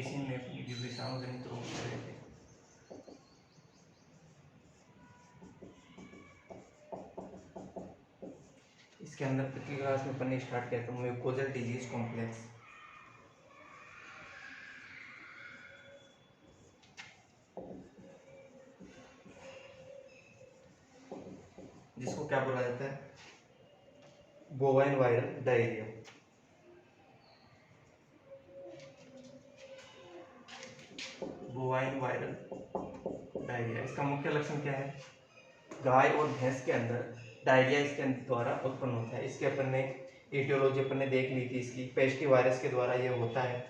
Medicine में अपनी जो विषाणु जनित रोग कर रहे थे। इसके अंदर पिछली क्लास में पढ़ने स्टार्ट किया था म्यूकोजल डिजीज कॉम्प्लेक्स। जिसको क्या बोला जाता है, bovine viral diarrhoea. Bovine viral diarrhoea, इसका मुख्य लक्षण क्या है, गाय और भैंस के अंदर डायरिया इसके द्वारा उत्पन्न होता है। इसके अपन ने एटियोलॉजी अपन ने देख ली थी इसकी, पेस्टी वायरस के द्वारा ये होता है।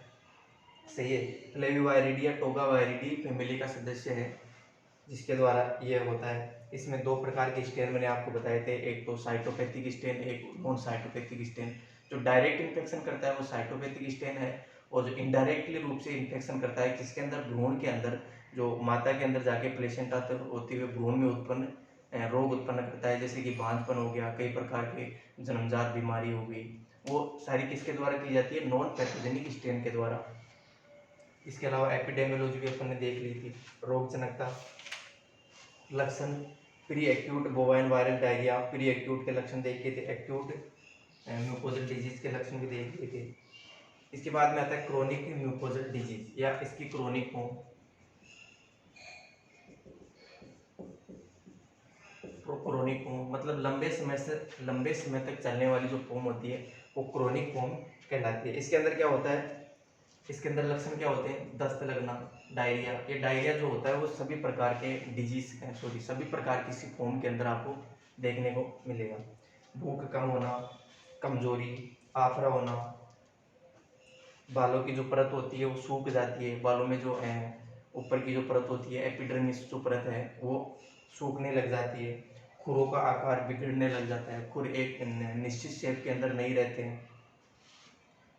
सही है, फ्लेविवायरिडी टोगा वायरिडी फैमिली का सदस्य है जिसके द्वारा ये होता है। इसमें दो प्रकार के स्टेन मैंने आपको बताए थे, एक तो साइटोपैथिक स्टेन, एक नॉन साइटोपैथिक स्टेन। जो डायरेक्ट इन्फेक्शन करता है वो साइटोपैथिक स्टेन है, और जो इनडायरेक्टली रूप से इन्फेक्शन करता है किसके अंदर, भ्रूण के अंदर, जो माता के अंदर जाके प्लेसेंटा तक होती हुए भ्रूण में उत्पन्न रोग उत्पन्न करता है, जैसे कि बांझपन हो गया, कई प्रकार के जन्मजात बीमारी हो गई, वो सारी किसके द्वारा की जाती है, नॉन पैथोजेनिक स्टेन के द्वारा। इसके अलावा एपिडेमियोलॉजी भी अपन ने देख ली थी, रोग जनकता लक्षण, pre acute bovine viral diarrhoea, pre acute के लक्षण देख लिए थे, एक्यूट म्यूकोजल डिजीज के लक्षण भी देख लिए थे। इसके बाद में आता है क्रोनिक म्यूकोजल डिजीज या इसकी क्रोनिक फॉर्म। क्रोनिक फॉर्म मतलब लंबे समय तक चलने वाली जो फॉर्म होती है वो क्रोनिक फॉर्म कहलाती है। इसके अंदर क्या होता है, इसके अंदर लक्षण क्या होते हैं, दस्त लगना, डायरिया। ये डायरिया जो होता है वो सभी प्रकार के सभी प्रकार की फॉर्म के अंदर आपको देखने को मिलेगा। भूख कम होना, कमजोरी, आफरा होना, बालों की जो परत होती है वो सूख जाती है, बालों में जो है ऊपर की जो परत होती है एपिडर्मिस जो परत है वो सूखने लग जाती है, खुरों का आकार बिगड़ने लग जाता है, खुर एक निश्चित शेप के अंदर नहीं रहते हैं।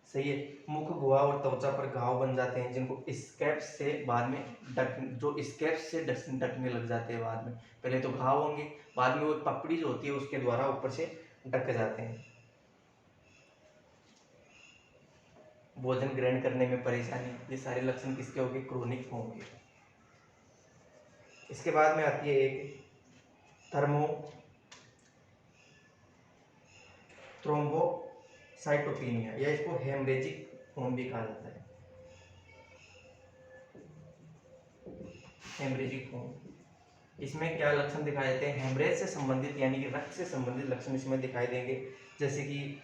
सही है, मुख, गुहा और त्वचा पर घाव बन जाते हैं जिनको स्कैब्स से बाद में ढकने लग जाते हैं। बाद में पहले तो घाव होंगे, बाद में वो पपड़ी जो होती है उसके द्वारा ऊपर से ढक जाते हैं। भोजन ग्रहण करने में परेशानी, ये सारे लक्षण किसके हो गए, क्रोनिक फॉर्म के। इसके बाद में आती है एक थ्रोम्बोसाइटोपेनिया या इसको हेमरेजिक फॉर्म भी कहा जाता है। हेमरेजिक फॉर्म, इसमें क्या लक्षण दिखाए जाते हैं, हेमरेज से संबंधित यानी कि रक्त से संबंधित लक्षण इसमें दिखाई देंगे, जैसे कि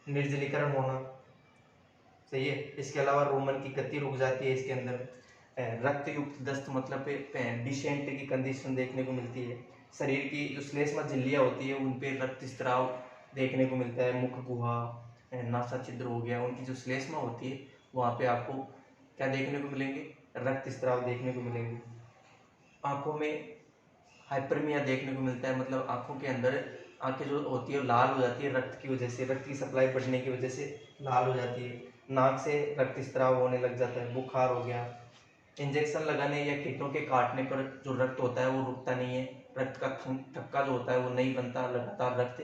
निर्जलीकरण होना। सही है, इसके अलावा रोमन की गति रुक जाती है, इसके अंदर रक्त युक्त दस्त मतलब डिसेंट की कंडीशन देखने को मिलती है। शरीर की जो श्लेष्म झिल्लियाँ होती है उन पे रक्त स्त्राव देखने को मिलता है, मुख, गुहा, नासा छिद्र हो गया, उनकी जो श्लेष्मा होती है वहाँ पे आपको क्या देखने को मिलेंगे, रक्त स्त्राव देखने को मिलेंगे। आंखों में हाइपरमिया देखने को मिलता है, मतलब आंखों के अंदर आंखें जो होती है लाल हो जाती है, रक्त की वजह से, रक्त की सप्लाई बढ़ने की वजह से लाल हो जाती है। नाक से रक्त स्त्राव होने लग जाता है, बुखार हो गया। इंजेक्शन लगाने या कीटों के काटने पर जो रक्त होता है वो रुकता नहीं है, रक्त का थक्का जो होता है वो नहीं बनता, लगातार रक्त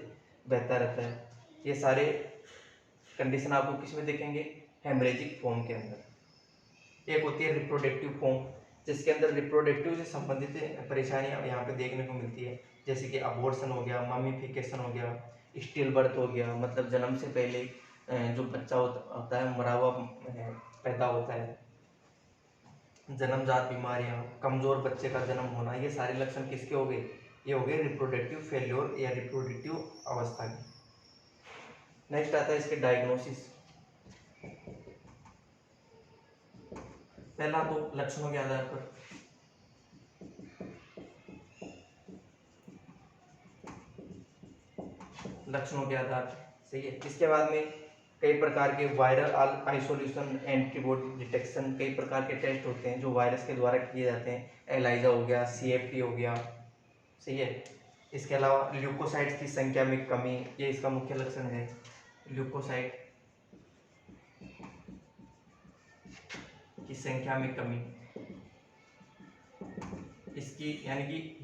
बहता रहता है। ये सारे कंडीशन आपको किस में देखेंगे, हेमरेजिक फॉर्म के अंदर। एक होती है रिप्रोडक्टिव फॉर्म, जिसके अंदर रिप्रोडक्टिव से संबंधित परेशानियां यहाँ पे देखने को मिलती है, जैसे कि अबॉर्शन हो गया, ममीफिकेशन हो गया, स्टिल बर्थ हो गया, मतलब जन्म से पहले जो बच्चा होता है मरा हुआ पैदा होता है, जन्मजात बीमारियां, कमजोर बच्चे का जन्म होना, ये सारे लक्षण किसके हो गए, ये हो गए रिप्रोडक्टिव फेल्योर या रिप्रोडक्टिव अवस्था के। नेक्स्ट आता है इसके डायग्नोसिस। पहला तो लक्षणों के आधार पर, लक्षणों के आधार पर। सही है, इसके बाद में कई प्रकार के वायरल आइसोल्यूशन एंटीबॉडी डिटेक्शन, कई प्रकार के टेस्ट होते हैं जो वायरस के द्वारा किए जाते हैं, एलाइजा हो गया, CFT हो गया। सही है, इसके अलावा ल्यूकोसाइट्स की संख्या में कमी, ये इसका मुख्य लक्षण है, ल्यूकोसाइट की संख्या में कमी। इसकी यानी कि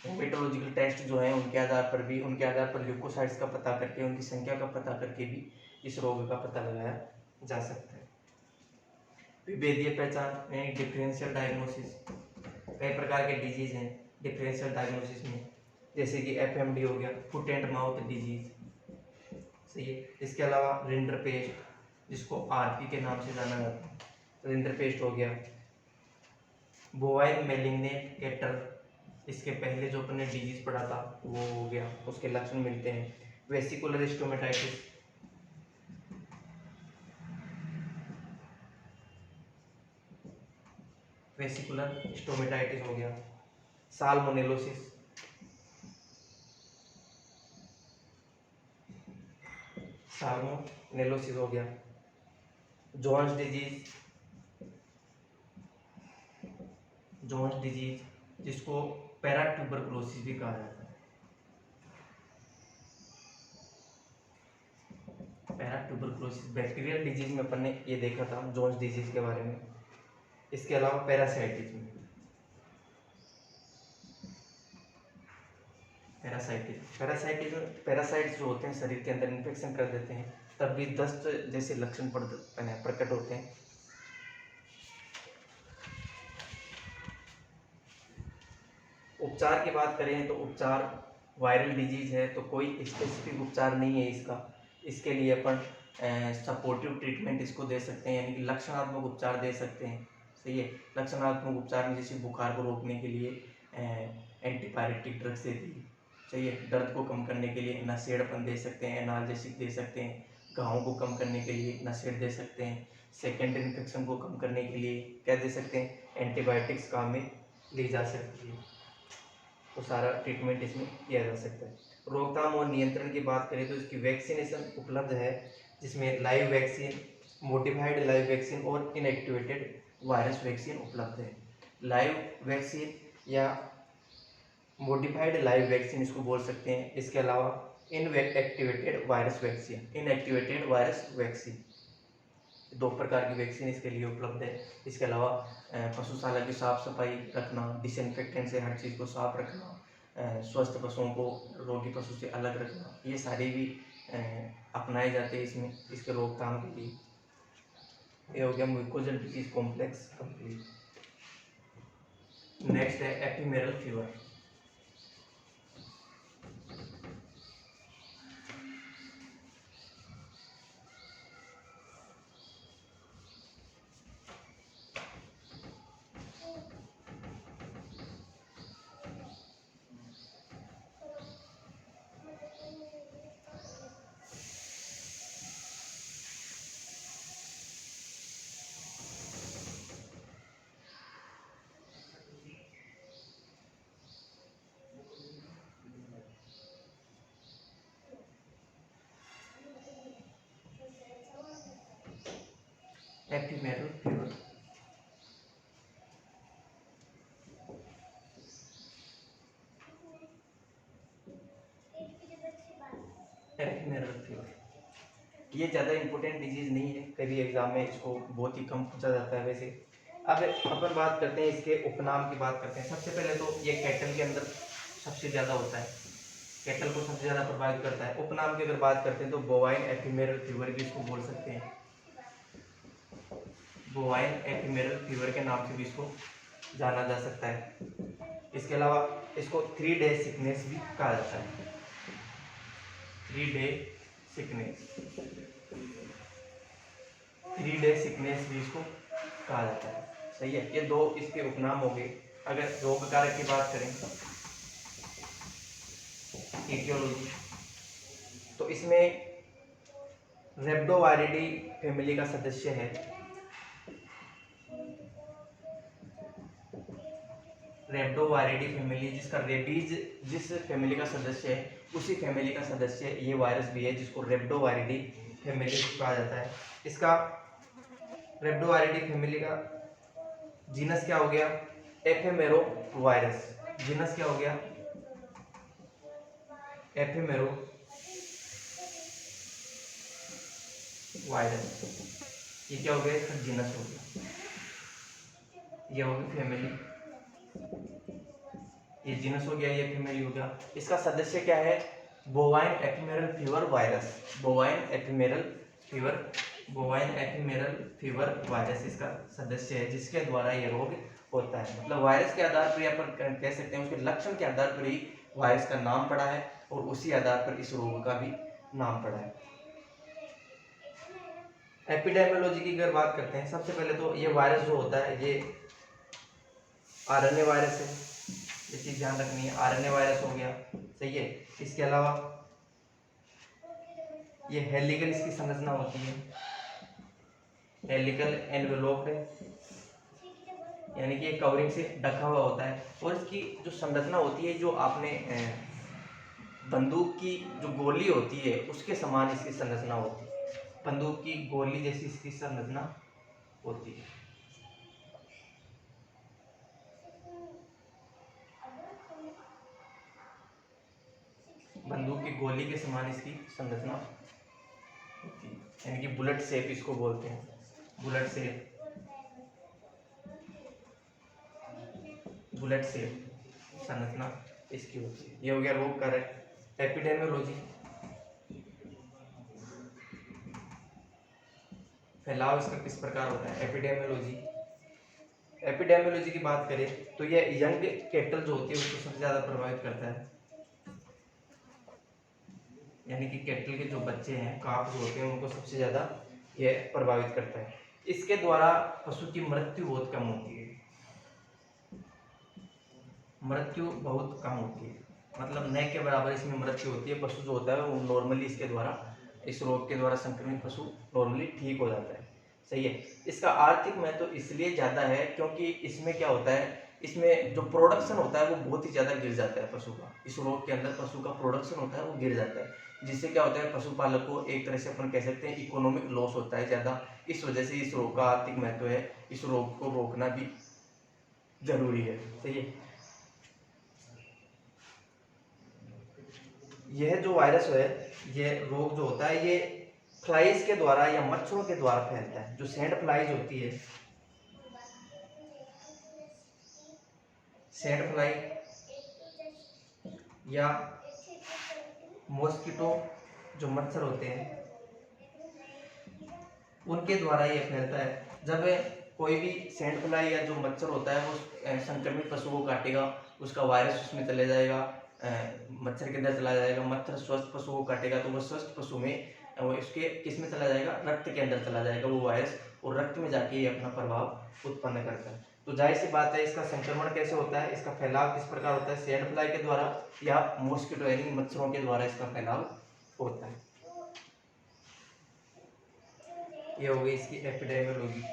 हेमेटोलॉजिकल टेस्ट जो है उनके आधार पर ल्यूकोसाइट्स का पता करके, उनकी संख्या का पता करके भी इस रोग का पता लगाया जा सकता है। विभेदीय पहचान यानी डिफरेंशियल डायग्नोसिस, कई प्रकार के डिजीज हैं डिफरेंशियल डायग्नोसिस में, जैसे कि एफएमडी हो गया, फुट एंड माउथ डिजीज, सही है। इसके अलावा रिंडरपेस्ट जिसको आरपी के नाम से जाना जाता है, रिंडरपेस्ट हो गया। बोवाइन मेलिग्नेंट कैटल, इसके पहले जो अपने डिजीज पढ़ा था वो हो गया, उसके लक्षण मिलते हैं। वेसिकुलर स्टोमेटाइटिस, वेसिकुलर स्टोमेटाइटिस हो गया। साल्मोनेलोसिस, साल्मोनेलोसिस हो गया। जोन्स डिजीज, जोन्स डिजीज जिसको पैराट्यूबरकुलोसिस भी कहा जाता है। पैराट्यूबरकुलोसिस बैक्टीरियल डिजीज में अपन ने ये देखा था जोन्स डिजीज के बारे में। इसके अलावा पैरासाइटिस में, पैरासाइट्स जो होते हैं शरीर के अंदर इन्फेक्शन कर देते हैं, तब भी दस्त जैसे लक्षण प्रकट होते हैं। उपचार की बात करें तो उपचार, वायरल डिजीज है तो कोई स्पेसिफिक उपचार नहीं है इसका। इसके लिए अपन सपोर्टिव ट्रीटमेंट इसको दे सकते हैं, यानी कि लक्षणात्मक उपचार दे सकते हैं, सही है। लक्षणात्मक उपचार में जैसे बुखार को रोकने के लिए एंटीपायरेटिक ड्रग्स दे दी, सही है। दर्द को कम करने के लिए नशेड़पन दे सकते हैं, एनाल्जेसिक दे सकते हैं। घावों को कम करने के लिए नशेड़ दे सकते हैं। सेकेंडरी इन्फेक्शन को कम करने के लिए क्या दे सकते हैं, एंटीबायोटिक्स काम में ली जा सकती है। तो सारा ट्रीटमेंट इसमें किया जा सकता है। रोकथाम और नियंत्रण की बात करें तो इसकी वैक्सीनेशन उपलब्ध है, जिसमें live vaccine, modified live vaccine और इनएक्टिवेटेड वायरस वैक्सीन उपलब्ध है। लाइव वैक्सीन या मॉडिफाइड लाइव वैक्सीन इसको बोल सकते हैं। इसके अलावा inactivated virus vaccine, inactivated virus vaccine, दो प्रकार की वैक्सीन इसके लिए उपलब्ध है। इसके अलावा पशुशाला की साफ सफाई रखना, डिसइंफेक्टेंट से हर चीज़ को साफ रखना, स्वस्थ पशुओं को रोगी पशु से अलग रखना, ये सारे भी अपनाए जाते हैं इसमें, इसके रोकथाम के लिए। ये हो गया mucosal disease complex complete. Next है एपिमेरल फीवर। एपिमेरल फीवर, एपिमेरल फीवर ये ज़्यादा इंपॉर्टेंट डिजीज नहीं है, कभी एग्जाम में इसको बहुत ही कम पूछा जाता है वैसे। अब अपन बात करते हैं इसके उपनाम की बात करते हैं। सबसे पहले तो ये कैटल के अंदर सबसे ज़्यादा होता है, कैटल को सबसे ज़्यादा प्रभावित करता है। उपनाम की अगर बात करते हैं तो बोवाइन एपिमेरल फीवर भी इसको बोल सकते हैं, बोवाइन एपिमेरल फीवर के नाम से भी इसको जाना जा सकता है। इसके अलावा इसको 3 डे सिकनेस भी कहा जाता है, 3 डे सिकनेस, 3 डे सिकनेस भी इसको कहा जाता है, सही है। ये दो इसके उपनाम हो गए। अगर रोग कारक की बात करें, इटियोलॉजी, तो इसमें रेब्डोवायरिडी फैमिली का सदस्य है, रेब्डोवायरिडी फैमिली, जिसका रेबीज जिस फैमिली का सदस्य है उसी फैमिली का सदस्य ये वायरस भी है, जिसको रेब्डोवायरिडी फैमिली कहा जाता है। इसका रेब्डोवायरिडी फैमिली का जीनस क्या हो गया, एफेमेरो वायरस, जीनस क्या हो गया, एफेमेरो वायरस, ये क्या हो गया, इसका जीनस हो गया, ये हो गई फैमिली, ये जीनस हो गया, ये फैमिली हो गया। इसका सदस्य क्या है, bovine ephemeral fever virus, bovine ephemeral fever bovine ephemeral fever virus इसका सदस्य है, जिसके द्वारा ये रोग होता है। मतलब वायरस के आधार पर या पर कह सकते हैं उसके लक्षण के आधार पर ही वायरस का नाम पड़ा है और उसी आधार पर इस रोग का भी नाम पड़ा है। एपिडेमियोलॉजी की अगर बात करते हैं, सबसे पहले तो ये वायरस जो होता है ये आरएनए वायरस है, ये चीज ध्यान रखनी है। आरएनए वायरस हो गया, सही है। इसके अलावा ये हेलिकल इसकी संरचना होती है, हेलिकल एनवेलोप्ड है, यानी कि ये कवरिंग से ढका हुआ होता है। और इसकी जो संरचना होती है, जो आपने बंदूक की जो गोली होती है उसके समान इसकी संरचना होती है, बंदूक की गोली जैसी इसकी संरचना होती है। बंदूक की गोली के समान इसकी संरचना होती है, यानी कि बुलेट शेप इसको बोलते हैं, बुलेट शेप, बुलेट शेप संरचना इसकी होती है। ये हो गया रोग कारक। एपिडेमियोलॉजी, फैलाव इसका किस प्रकार होता है। एपिडेमियोलॉजी, एपिडेमियोलॉजी की बात करें तो ये यंग कैटल जो होती है उसको सबसे ज्यादा प्रभावित करता है, यानी कि कैटल के जो बच्चे हैं, काफ जो होते हैं, उनको सबसे ज्यादा ये प्रभावित करता है। इसके द्वारा पशु की मृत्यु बहुत कम होती है, मृत्यु बहुत कम होती है, मतलब न के बराबर इसमें मृत्यु होती है। पशु जो होता है वो नॉर्मली इसके द्वारा, इस रोग के द्वारा संक्रमित पशु नॉर्मली ठीक हो जाता है, सही है। इसका आर्थिक महत्व तो इसलिए ज़्यादा है क्योंकि इसमें क्या होता है, इसमें जो प्रोडक्शन होता है वो बहुत ही ज़्यादा गिर जाता है पशु का। इस रोग के अंदर पशु का प्रोडक्शन होता है वो गिर जाता है, जिससे क्या होता है पशुपालक को एक तरह से अपन कह सकते हैं इकोनॉमिक लॉस होता है ज़्यादा। इस वजह से इस रोग का आर्थिक महत्व है, इस रोग को रोकना भी जरूरी है, सही है। यह जो वायरस है, ये रोग जो होता है ये फ्लाइज के द्वारा या मच्छरों के द्वारा फैलता है। जो सैंड फ्लाइज होती है, सैंड फ्लाई या मॉस्किटो जो मच्छर होते हैं उनके द्वारा ये फैलता है। जब कोई भी सैंड फ्लाई या जो मच्छर होता है वो संक्रमित पशु को काटेगा, उसका वायरस उसमें चले जाएगा, मच्छर के अंदर चला जाएगा। मच्छर स्वस्थ पशु को काटेगा तो वो स्वस्थ पशु में वो इसके किस में चला जाएगा, रक्त के अंदर चला जाएगा वो वायरस, और रक्त में जाके ये अपना प्रभाव उत्पन्न करता है। तो जाहिर सी बात है इसका संक्रमण कैसे होता है, इसका फैलाव किस प्रकार होता है, सैंड फ्लाई के द्वारा या मॉस्किटो यानी मच्छरों के द्वारा इसका फैलाव होता है। ये हो गई इसकी एपिडेमियोलॉजी।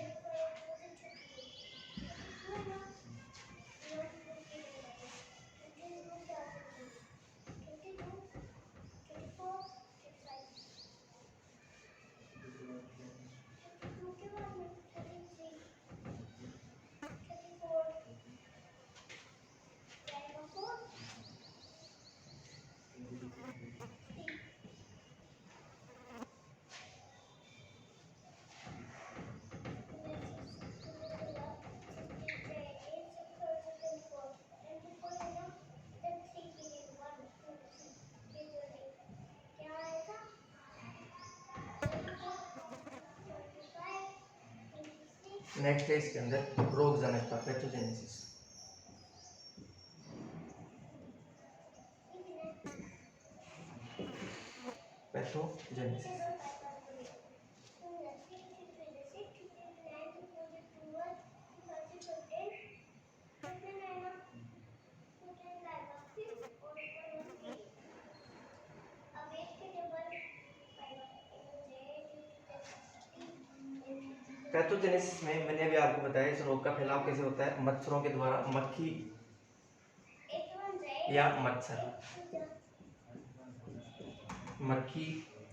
नेक्स्ट है इसके अंदर रोग जनकता, पैथोजेनेसिस। पैथोजेनेसिस पैथोजेनेसिस में मैंने अभी आपको बताया इस रोग का फैलाव कैसे होता है, मच्छरों के द्वारा, मक्खी या मच्छर, मक्खी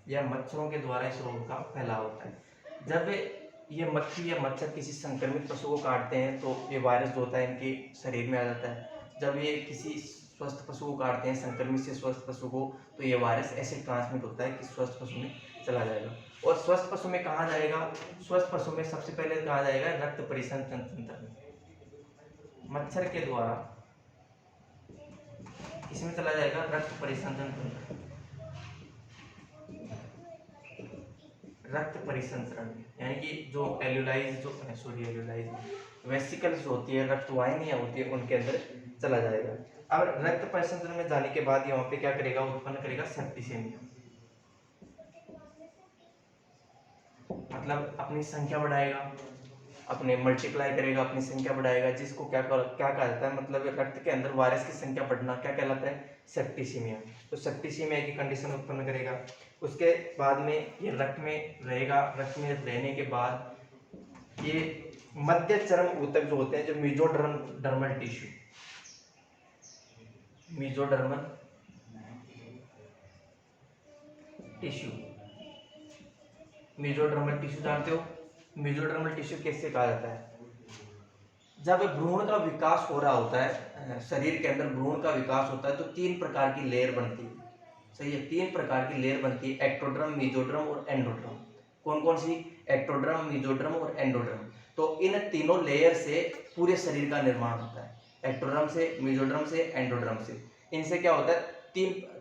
या मच्छरों के द्वारा इस रोग का फैलाव होता है। जब ये मक्खी या मच्छर किसी संक्रमित पशु को काटते हैं तो ये वायरस जो होता है इनके शरीर में आ जाता है। जब ये किसी स्वस्थ पशु को काटते हैं, संक्रमित से स्वस्थ पशु को, तो ये वायरस ऐसे ट्रांसमिट होता है कि स्वस्थ पशु में चला जाएगा। और स्वस्थ पशु में कहाँ जाएगा, स्वस्थ पशु में सबसे पहले कहाँ जाएगा, रक्त परिसंचरण तंत्र में। मच्छर के द्वारा इसमें चला जाएगा रक्त परिसंचरण तंत्र, रक्त परिसंचरण, यानी कि जो एल्यूलाइज वेसिकल्स होती है, रक्त वाहिनियां होती है, उनके अंदर चला जाएगा। अब रक्त परिसंचरण में जाने के बाद यहाँ पे क्या करेगा, उत्पन्न करेगा सेप्टिसेमिया, मतलब अपनी संख्या बढ़ाएगा, अपने मल्टीप्लाई करेगा, अपनी संख्या बढ़ाएगा, जिसको क्या कहा जाता है, मतलब रक्त के अंदर वायरस की संख्या बढ़ना क्या कहलाता है, सेप्टिसीमिया। तो सेप्टिसीमिया की कंडीशन उत्पन्न करेगा। उसके बाद में ये रक्त में रहेगा, रक्त में रहने के बाद ये मध्य चर्म ऊतक जो होते हैं, जो मेसोडर्मल टिश्यू, मेसोडर्मल टिश्यू जानते हो, मेसोडर्मल टिश्यू कैसे कहा जाता है, जब भ्रूण का विकास हो रहा होता है, शरीर के अंदर भ्रूण का विकास होता है, तो 3 प्रकार की लेयर बनती है, सही है, 3 प्रकार की लेयर बनती है, एक्टोड्रम, मेसोड्रम और एंडोड्रम। कौन कौन सी, एक्टोड्रम, मेसोड्रम और एंडोड्रम। तो इन तीनों लेयर से पूरे शरीर का निर्माण होता है, एक्टोड्रम से, मेसोड्रम से, एंडोड्रम से। इनसे क्या होता है,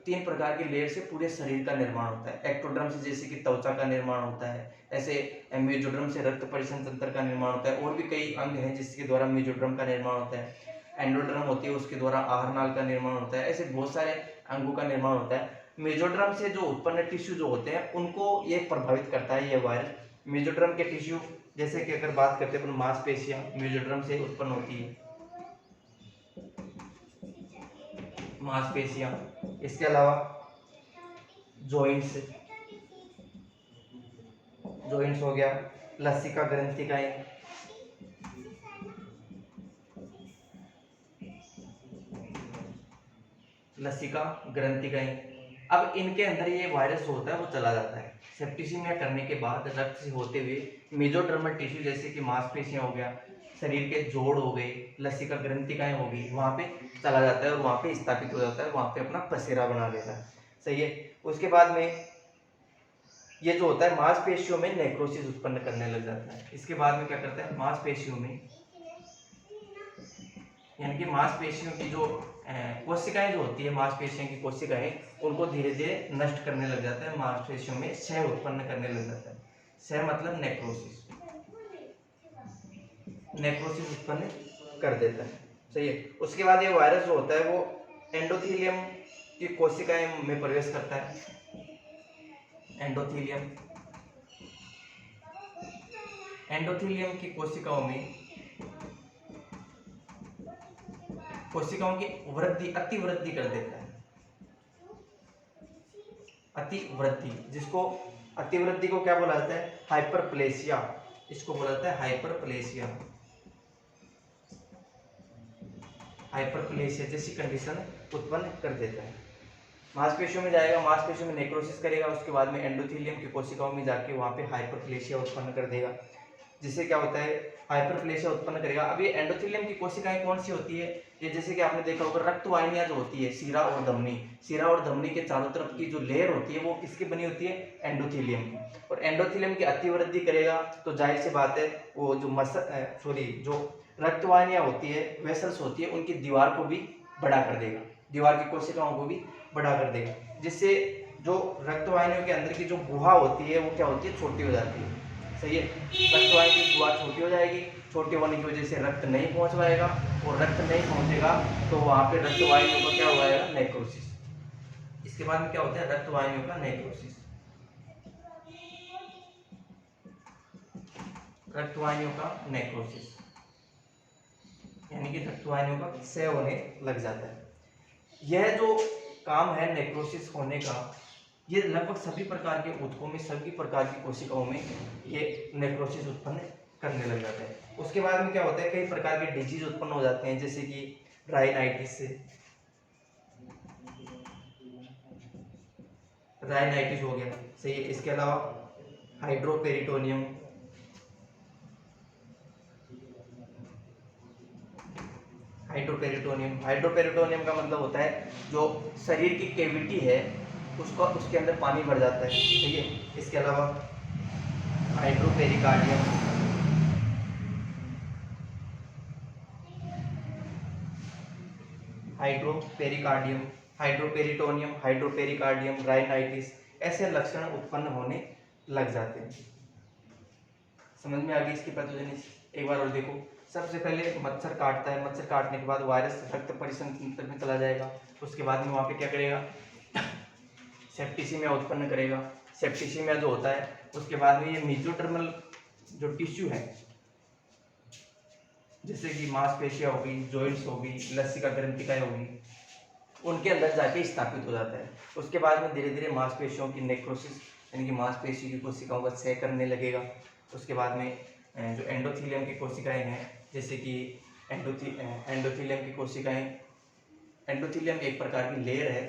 तीन प्रकार की लेयर से पूरे शरीर का निर्माण होता है। एक्टोड्रम से जैसे कि त्वचा का निर्माण होता है, ऐसे मेसोड्रम से रक्त परिसंचरण तंत्र का निर्माण होता है, और भी कई अंग हैं जिसके द्वारा मेसोड्रम का निर्माण होता है। एंडोड्रम होती है, उसके द्वारा आहार नाल का निर्माण होता है। ऐसे बहुत सारे अंगों का निर्माण होता है। मेसोड्रम से जो उत्पन्न टिश्यू जो होते हैं, उनको ये प्रभावित करता है, ये वायरस। मेसोड्रम के टिश्यू, जैसे कि अगर बात करते हैं, मांसपेशियां मेसोड्रम से उत्पन्न होती है, मांसपेशियां। इसके अलावा जॉइंट्स हो गया, लसिका ग्रंथिकाएं, लसिका ग्रंथिकाएं। अब इनके अंदर ये वायरस होता है, वो चला जाता है। सेप्टिसीमिया करने के बाद रक्त से होते हुए मेसोडर्मल टिश्यू, जैसे कि मांसपेशियां हो गया, शरीर के जोड़ हो गए, लसिका ग्रंथिकाएं हो गई, वहां पे चला जाता है और वहां पे स्थापित हो जाता है, वहां पे अपना पसेरा बना लेता है, सही है। उसके बाद में ये जो होता है, मांसपेशियों में नेक्रोसिस उत्पन्न करने लग जाता है। इसके बाद में क्या करता है, मांसपेशियों में, यानी कि मांसपेशियों की जो कोशिकाएं जो होती है, मांसपेशियों की कोशिकाएं, उनको धीरे धीरे नष्ट करने लग जाता है, मांसपेशियों में क्षय उत्पन्न करने लग जाता है। क्षय मतलब नेक्रोसिस, उत्पन्न कर देता है, सही है। उसके बाद ये वायरस जो होता है, वो एंडोथेलियम की कोशिकाएं में प्रवेश करता है। एंडोथेलियम की कोशिकाओं की वृद्धि, अतिवृद्धि कर देता है, अतिवृद्धि, जिसको अतिवृद्धि को क्या बोला जाता है, हाइपरप्लेसिया, इसको बोला जाता है हाइपरप्लेसिया। जैसी कंडीशन उत्पन्न कर देता है। मांसपेशियों में जाएगा, मांसपेशियों में नेक्रोसिस करेगा, उसके बाद में एंडोथेलियम की कोशिकाओं में जाके वहां पे हाइपरप्लेसिया उत्पन्न कर देगा, जिससे क्या होता है, हाइपरप्लेसिया उत्पन्न करेगा। अब ये एंडोथेलियम की कोशिकाएं कौन सी होती है, ये जैसे कि आपने देखा होगा, रक्त वाहिनियां जो होती है, सीरा और धमनी के चारों तरफ की जो लेयर होती है, वो किसकी बनी होती है, एंडोथेलियम की। और एंडोथेलियम की अतिवृद्धि करेगा तो जाहिर सी बात है, वो जो जो रक्त वाहिनियां होती है, वेसल्स होती है, उनकी दीवार को भी बड़ा कर देगा, दीवार की कोशिकाओं को भी बड़ा कर देगा, जिससे जो रक्त वाहिनियों के अंदर की जो गुहा होती है, वो क्या होती है, छोटी हो जाती है, सही है। रक्त वाहिनी की गुहा छोटी हो जाएगी, छोटी होने की वजह से रक्त नहीं पहुंच पाएगा, और रक्त नहीं पहुंचेगा तो वहां पे रक्त वाहिनियों का क्या हुआ, नेक्रोसिस। इसके बाद में क्या होता है, रक्त वाहिनियों का नेक्रोसिस, यानी कि रक्त वाहिनियों का क्षय होने लग जाता है। यह जो काम है नेक्रोसिस होने का, ये लगभग सभी प्रकार के ऊतकों में, सभी प्रकार की कोशिकाओं में ये नेक्रोसिस उत्पन्न करने लग जाता है। उसके बाद में क्या होता है, कई प्रकार के डिजीज उत्पन्न हो जाते हैं, जैसे कि राइनाइटिस हो गया, सही है। इसके अलावा हाइड्रोपेरिटोनियम, हाइड्रोपेरिटोनियम का मतलब होता है जो शरीर की कैविटी है, उसके अंदर पानी भर जाता है, ठीक है। इसके अलावा हाइड्रोपेरिटोनियम, राइनाइटिस, ऐसे लक्षण उत्पन्न होने लग जाते हैं। समझ में आ गई इसकी पैथोजेनेसिस? एक बार और देखो। सबसे पहले मच्छर काटता है, मच्छर काटने के बाद वायरस रक्त परिसंचरण में चला जाएगा, उसके बाद में वहाँ पे क्या करेगा, सेप्टिसिमिया उत्पन्न करेगा। सेप्टिसिमिया जो होता है उसके बाद में ये मेसोडर्मल जो टिश्यू है, जैसे कि मांसपेशियां होगी, जॉइंट्स होगी, लसिका ग्रंथिकाएं होगी, उनके अंदर जाके स्थापित हो जाता है। उसके बाद में धीरे धीरे मांसपेशियों की नेक्रोसिस यानी कि मांसपेशी की कोशिकाओं का क्षय करने लगेगा। उसके बाद में जो एंडोथीलियम की कोशिकाएं हैं, जैसे कि एंडोथीलियम की कोशिकाएं, एंडोथीलियम एक प्रकार की लेयर है,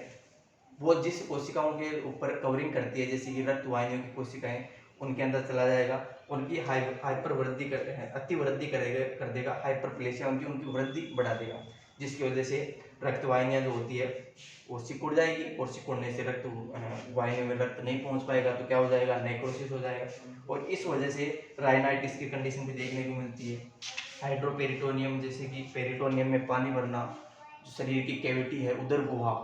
वो जिस कोशिकाओं के ऊपर कवरिंग करती है, जैसे कि रक्त वाहिनियों की कोशिकाएं, उनके अंदर चला जाएगा, उनकी हाइपर वृद्धि अति वृद्धि कर देगा, हाइपरप्लेशिया उनकी वृद्धि बढ़ा देगा, जिसकी वजह से रक्त वाहिनियां जो होती है वो सिकुड़ जाएगी, और सिकुड़ने से रक्त वाहिनियों में रक्त नहीं पहुंच पाएगा, तो क्या हो जाएगा, नेक्रोसिस हो जाएगा। और इस वजह से राइनाइटिस की कंडीशन भी देखने को मिलती है। हाइड्रोपेरिटोनियम, जैसे कि पेरिटोनियम में पानी भरना, शरीर की कैविटी है, उदर गुहा,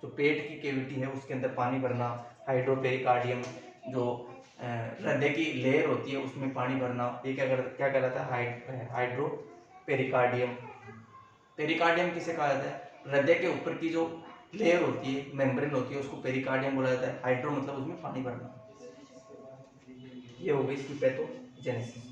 जो पेट की कैविटी है उसके अंदर पानी भरना। हाइड्रोपेरिकार्डियम, जो हृदय की लेयर होती है उसमें पानी भरना, ये क्या कहलाता है, हाइड्रोपेरिकार्डियम। पेरिकार्डियम किसे कहा जाता है, हृदय के ऊपर की जो लेयर होती है, मेम्ब्रेन होती है, उसको पेरिकार्डियम बोला जाता है। हाइड्रो मतलब उसमें पानी भरना। ये हो गई इसकी पैथोजेनेसिस।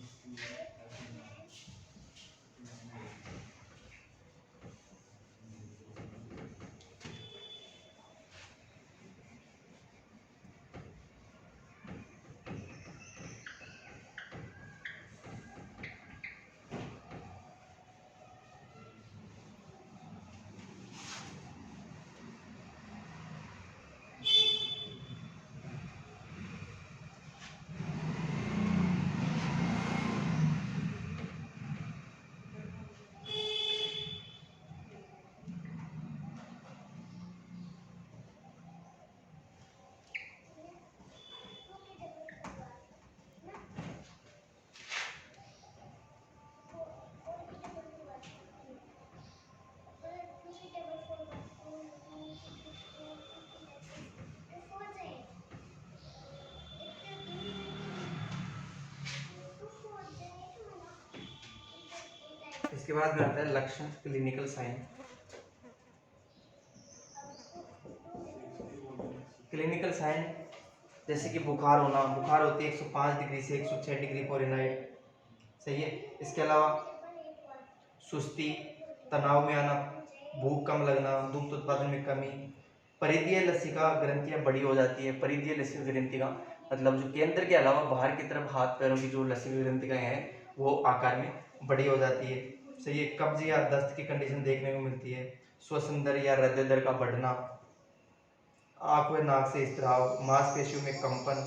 इसके बाद में आता है लक्षण, क्लिनिकल साइन। क्लिनिकल साइन जैसे कि बुखार होना, बुखार होती है 105 डिग्री से 106 डिग्री फ़ारेनहाइट, सही है। इसके अलावा सुस्ती, तनाव में आना, भूख कम लगना, दुग्ध उत्पादन में कमी, परिधीय लसिका ग्रंथियां बड़ी हो जाती है। परिधीय लसिका ग्रंथिका मतलब जो केंद्र के अलावा बाहर की तरफ हाथ पैरों की जो लसिका ग्रंथिकाएं हैं वो आकार में बड़ी हो जाती है, सही है। कब्ज या दस्त की कंडीशन देखने को मिलती है। श्वसन दर या हृदय दर का बढ़ना, आंख व नाक से स्त्राव, मांसपेशियों में कंपन,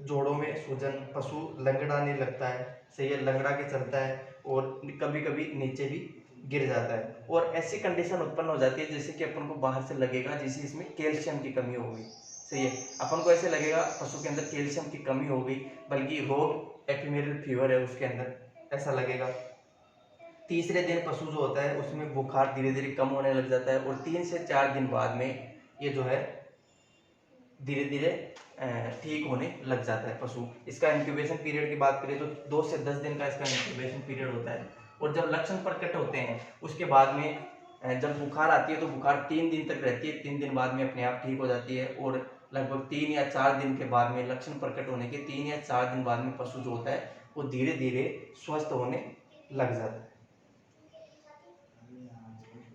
जोड़ों में सूजन, पशु लंगड़ाने लगता है, सही है, लंगड़ा के चलता है, और कभी कभी नीचे भी गिर जाता है। और ऐसी कंडीशन उत्पन्न हो जाती है जैसे कि अपन को बाहर से लगेगा जैसे इसमें कैल्शियम की कमी हो गई, सही है। अपन को ऐसे लगेगा पशु के अंदर कैल्शियम की कमी हो गई, बल्कि रोग एपिमेरल फीवर है उसके अंदर, ऐसा लगेगा। तीसरे दिन पशु जो होता है उसमें बुखार धीरे धीरे कम होने लग जाता है, और 3 से 4 दिन बाद में ये जो है धीरे धीरे ठीक होने लग जाता है पशु। इसका इंक्यूबेशन पीरियड की बात करें तो 2 से 10 दिन का इसका इंक्यूबेशन पीरियड होता है। और जब लक्षण प्रकट होते हैं उसके बाद में जब बुखार आती है तो बुखार 3 दिन तक रहती है, 3 दिन बाद में अपने आप ठीक हो जाती है, और लगभग 3 या 4 दिन के बाद में, लक्षण प्रकट होने के 3 या 4 दिन बाद में पशु जो होता है वो धीरे धीरे स्वस्थ होने लग जाता है।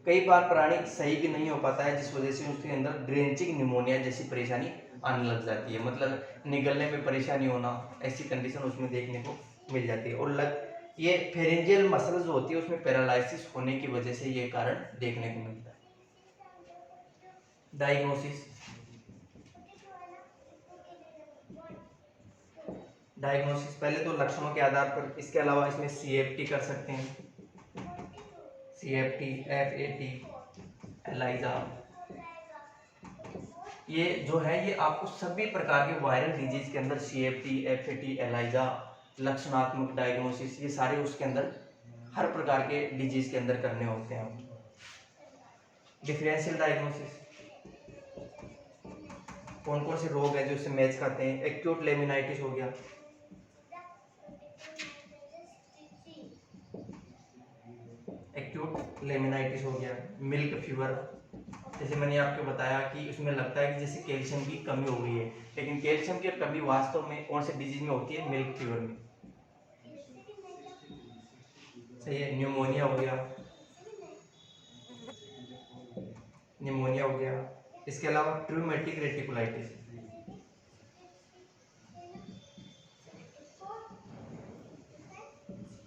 कई बार प्राणी सही भी नहीं हो पाता है, जिस वजह से उसके अंदर ड्रेंचिंग निमोनिया जैसी परेशानी आने लग जाती है, मतलब निगलने में परेशानी होना, ऐसी कंडीशन उसमें देखने को मिल जाती है। और ये फेरेंजियल मसल जो होती है उसमें पैरालिसिस होने की वजह से ये कारण देखने को मिलता है। डायग्नोसिस, पहले तो लक्षणों के आधार पर, इसके अलावा इसमें CFT कर सकते हैं, CFT, FAT, एलाइजा, ये जो है ये आपको सभी प्रकार के वायरल डिजीज के अंदर CFT, FAT, एलाइजा, लक्षणात्मक डायग्नोसिस, ये सारे उसके अंदर हर प्रकार के डिजीज के अंदर करने होते हैं। डिफरेंशियल डायग्नोसिस, कौन कौन से रोग हैं जो इससे मैच खाते हैं। एक्यूट लेमिनाइटिस हो गया, एक्यूट लेमिनाइटिस हो गया। मिल्क फीवर, जैसे मैंने आपको बताया कि उसमें लगता है कि जैसे कैल्शियम की कमी हो गई है, लेकिन कैल्शियम की कमी वास्तव में कौन से डिजीज में होती है, मिल्क फीवर में। सही है। न्यूमोनिया हो गया, निमोनिया हो गया। इसके अलावा ट्रूमेटिक रेटिकुलाइटिस,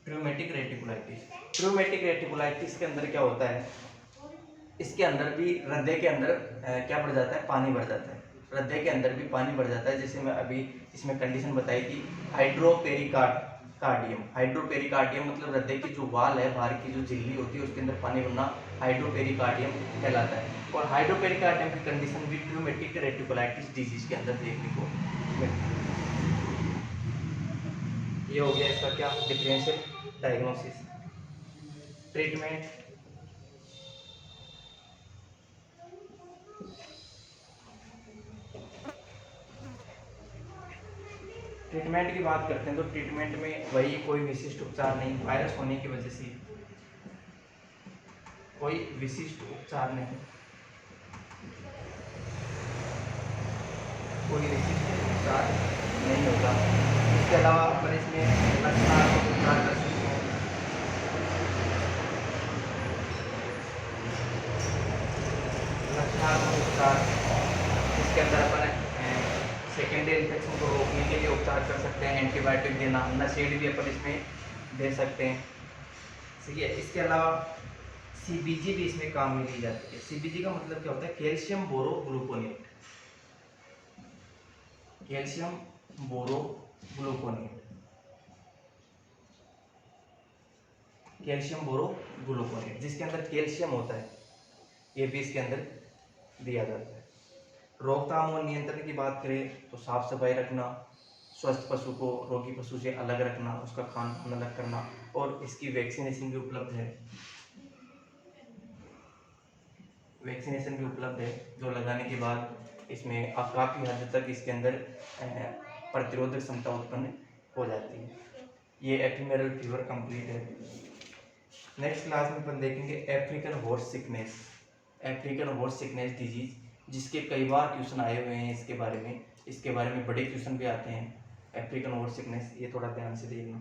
ट्रूमेटिक रेटिकुलाइटिस, ट्रूमेटिक रेटिकुलाइटिस के अंदर क्या होता है, इसके अंदर भी हृदय के अंदर क्या बढ़ जाता है, पानी बढ़ जाता है। हृदय के अंदर भी पानी बढ़ जाता है। जैसे मैं अभी इसमें कंडीशन बताई कि हाइड्रोपेरिकार्डियम, हाइड्रोपेरिकार्डियम मतलब हृदय की जो वाल है, बाहर की जो झिल्ली होती है उसके अंदर पानी बनना हाइड्रोपेरिकार्डियम कहलाता है। और हाइड्रोपेरिकार्डियम की कंडीशन भी ट्रूमेटिक रेटिकुलाइटिस डिजीज के अंदर देखने को मिलती है। ये हो गया इसका क्या, डिफरेंशियल डायग्नोसिस। ट्रीटमेंट, ट्रीटमेंट की बात करते हैं तो ट्रीटमेंट में वही कोई विशिष्ट उपचार नहीं, वायरस होने की वजह से कोई विशिष्ट उपचार नहीं, कोई विशिष्ट उपचार नहीं होगा। इसके अलावा अपन इसमें लक्षणात्मक उपचार कर सकते हैं। लक्षणात्मक उपचार, इसके अंदर अपन सेकेंडरी इन्फेक्शन को रोकने के लिए उपचार कर सकते हैं, एंटीबायोटिक देना, नशेड भी अपन इसमें दे सकते हैं। ठीक है। इसके अलावा सीबीजी भी इसमें काम में ली जाती है। सीबीजी का मतलब क्या होता है, कैल्शियम बोरोग्लूकोनेट, कैल्शियम बोरोग्लूकोनेट, कैल्शियम बोरोग्लूकोनेट, जिसके अंदर कैल्शियम होता है, ये भी इसके अंदर दिया जाता है। रोकथाम और नियंत्रण की बात करें तो साफ सफाई रखना, स्वस्थ पशु को रोगी पशु से अलग रखना, उसका खान पान अलग करना, और इसकी वैक्सीनेशन भी उपलब्ध है, वैक्सीनेशन भी उपलब्ध है जो लगाने के बाद इसमें अब काफ़ी हद तक इसके अंदर प्रतिरोधक क्षमता उत्पन्न हो जाती है। ये एपिमेरल फीवर कंप्लीट है। नेक्स्ट क्लास में अपन देखेंगे African horse sickness, African horse sickness disease, जिसके कई बार क्वेश्चन आए हुए हैं इसके बारे में, इसके बारे में बड़े क्वेश्चन भी आते हैं। अफ्रीकन हॉर्स सिकनेस, ये थोड़ा ध्यान से देखना।